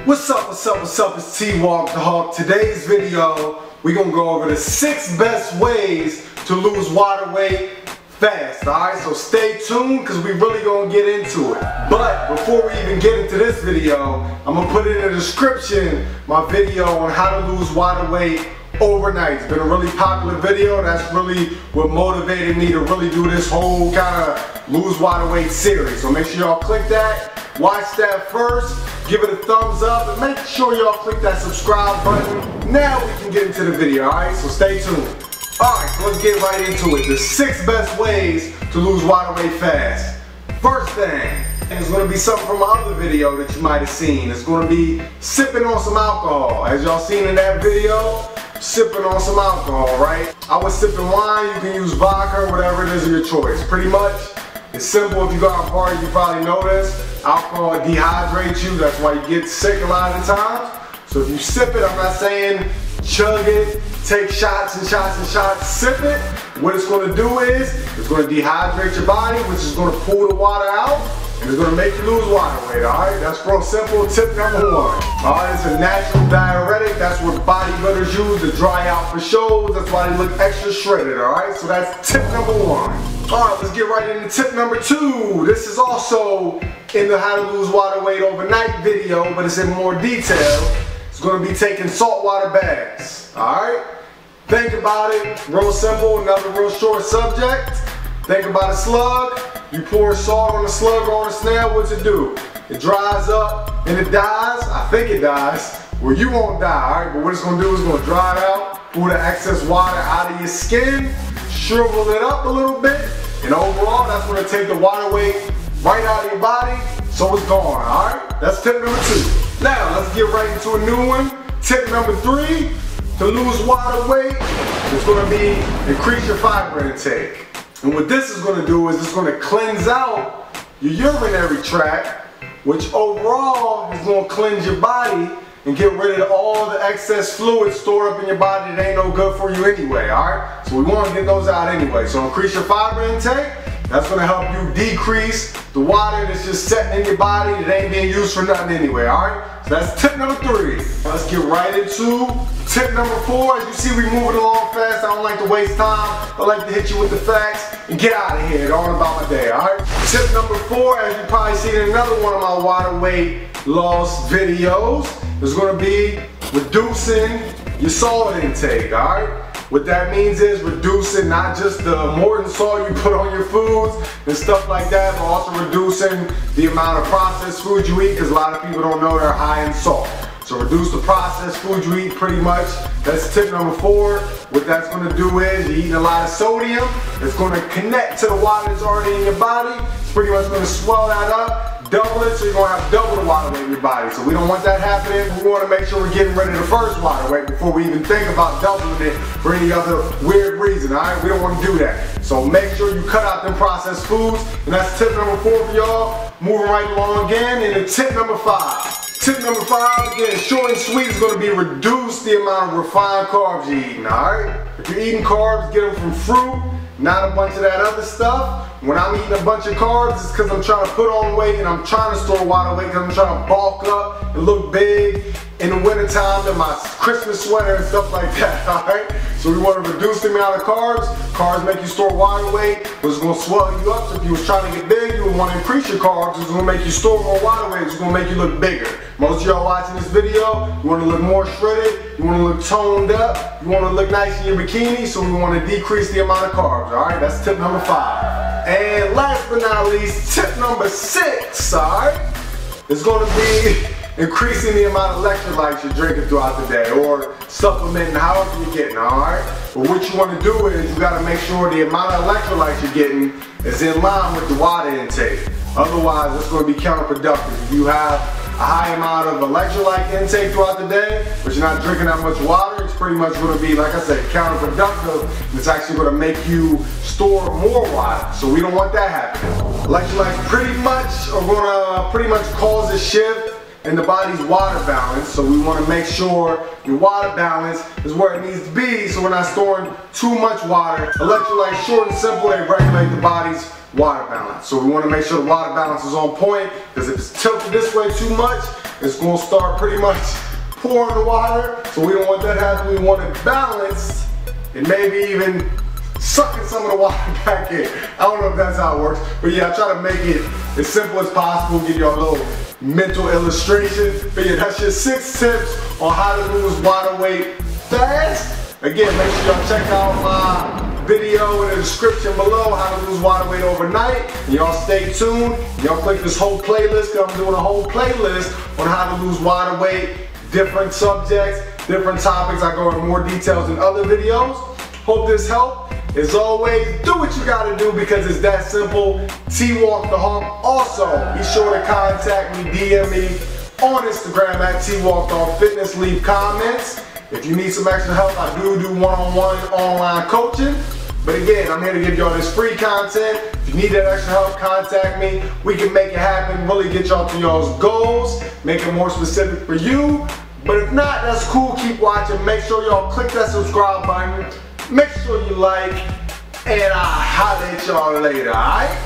What's up, it's T-Walk the Hawk. Today's video, we're gonna go over the 6 best ways to lose water weight fast, alright? So stay tuned, because we really gonna get into it. But before we even get into this video, I'm gonna put in the description my video on how to lose water weight overnight. It's been a really popular video. That's really what motivated me to really do this whole kind of lose water weight series. So make sure y'all click that. Watch that first, give it a thumbs up, and make sure y'all click that subscribe button. Now we can get into the video, alright? So stay tuned. Alright, so let's get right into it. The 6 best ways to lose water weight fast. First thing, and it's going to be something from my other video that you might have seen. It's going to be sipping on some alcohol. As y'all seen in that video, sipping on some alcohol, right? I was sipping wine, you can use vodka, whatever it is of your choice. Pretty much, it's simple. If you go out and party, you probably know this. Alcohol dehydrates you, that's why you get sick a lot of the times. So if you sip it, I'm not saying chug it, take shots and shots and shots, sip it. What it's going to do is, it's going to dehydrate your body, which is going to pull the water out, and it's going to make you lose water weight, alright? That's real simple. Tip number 1. Alright, it's a natural diuretic. That's what bodybuilders use to dry out for shows. That's why they look extra shredded, alright? So that's tip number 1. Alright, let's get right into tip number 2. This is also in the how to lose water weight overnight video, but it's in more detail. It's going to be taking saltwater baths, alright? Think about it, real simple, another real short subject. Think about a slug. You pour salt on a slug or on a snail, what's it do? It dries up and it dies. I think it dies. Well, you won't die, alright? But what it's going to do is it's going to dry it out, pull the excess water out of your skin, shrivel it up a little bit, and overall, that's going to take the water weight right out of your body, so it's gone, alright? That's tip number 2. Now, let's get right into a new one. Tip number 3, to lose water weight, is going to be increase your fiber intake. And what this is going to do is it's going to cleanse out your urinary tract, which overall is going to cleanse your body and get rid of all the excess fluid stored up in your body that ain't no good for you anyway, alright? So we want to get those out anyway. So increase your fiber intake. That's going to help you decrease the water that's just sitting in your body that ain't being used for nothing anyway, alright? So that's tip number 3. Now let's get right into tip number 4. As you see, we moving along fast. I don't like to waste time. I like to hit you with the facts and get out of here. Going about my day, alright? Tip number 4, as you probably seen in another one of my water weight loss videos, is going to be reducing your salt intake, alright? What that means is reducing not just the more salt you put on your foods and stuff like that, but also reducing the amount of processed food you eat, because a lot of people don't know they're high in salt. So reduce the processed food you eat pretty much. That's tip number 4. What that's going to do is you're eating a lot of sodium. It's going to connect to the water that's already in your body. It's pretty much going to swell that up, double it, so you're going to have double the water weight in your body. So we don't want that happening. We want to make sure we're getting rid of the first water weight before we even think about doubling it for any other weird reason, alright? We don't want to do that. So make sure you cut out them processed foods. And that's tip number 4 for y'all. Moving right along again. And then tip number 5. Tip number 5, again, short and sweet, is going to be reduce the amount of refined carbs you're eating, alright? If you're eating carbs, get them from fruit, not a bunch of that other stuff. When I'm eating a bunch of carbs, it's because I'm trying to put on weight and I'm trying to store water weight, because I'm trying to bulk up and look big in the wintertime in my Christmas sweater and stuff like that, alright? So we want to reduce the amount of carbs. Carbs make you store water weight, which is going to swell you up. So if you was trying to get big, you would want to increase your carbs. It's going to make you store more water weight. It's going to make you look bigger. Most of y'all watching this video, you want to look more shredded, you want to look toned up, you want to look nice in your bikini, so we want to decrease the amount of carbs, alright? That's tip number 5. And last but not least, tip number 6, alright? It's going to be increasing the amount of electrolytes you're drinking throughout the day, or supplementing however you're getting, alright? But what you want to do is you got to make sure the amount of electrolytes you're getting is in line with the water intake. Otherwise, it's going to be counterproductive. If you have a high amount of electrolyte intake throughout the day, but you're not drinking that much water, it's pretty much going to be, like I said, counterproductive. It's actually going to make you store more water. So we don't want that happening. Electrolytes pretty much are going to cause a shift in the body's water balance, so we want to make sure your water balance is where it needs to be, so we're not storing too much water. Electrolytes, short and simple, they regulate the body's water balance. So we want to make sure the water balance is on point, because if it's tilted this way too much, it's gonna start pretty much pouring the water. So we don't want that to happen. We want it balanced and maybe even sucking some of the water back in. I don't know if that's how it works, but yeah, I try to make it as simple as possible, give you a little mental illustration. But yeah, that's just 6 tips on how to lose water weight fast. Again, make sure y'all check out my video in the description below, how to lose water weight overnight. Y'all stay tuned. Y'all click this whole playlist, because I'm doing a whole playlist on how to lose water weight, different subjects, different topics. I go into more details in other videos. Hope this helped. As always, do what you gotta do because it's that simple. T-Walk the Hawk. Also, be sure to contact me, DM me on Instagram at T-Walk the Hawk Fitness. Leave comments. If you need some extra help, I do one-on-one online coaching. But again, I'm here to give y'all this free content. If you need that extra help, contact me. We can make it happen, really get y'all to y'all's goals, make it more specific for you. But if not, that's cool. Keep watching. Make sure y'all click that subscribe button. Make sure you like, and I'll holler at y'all later, alright?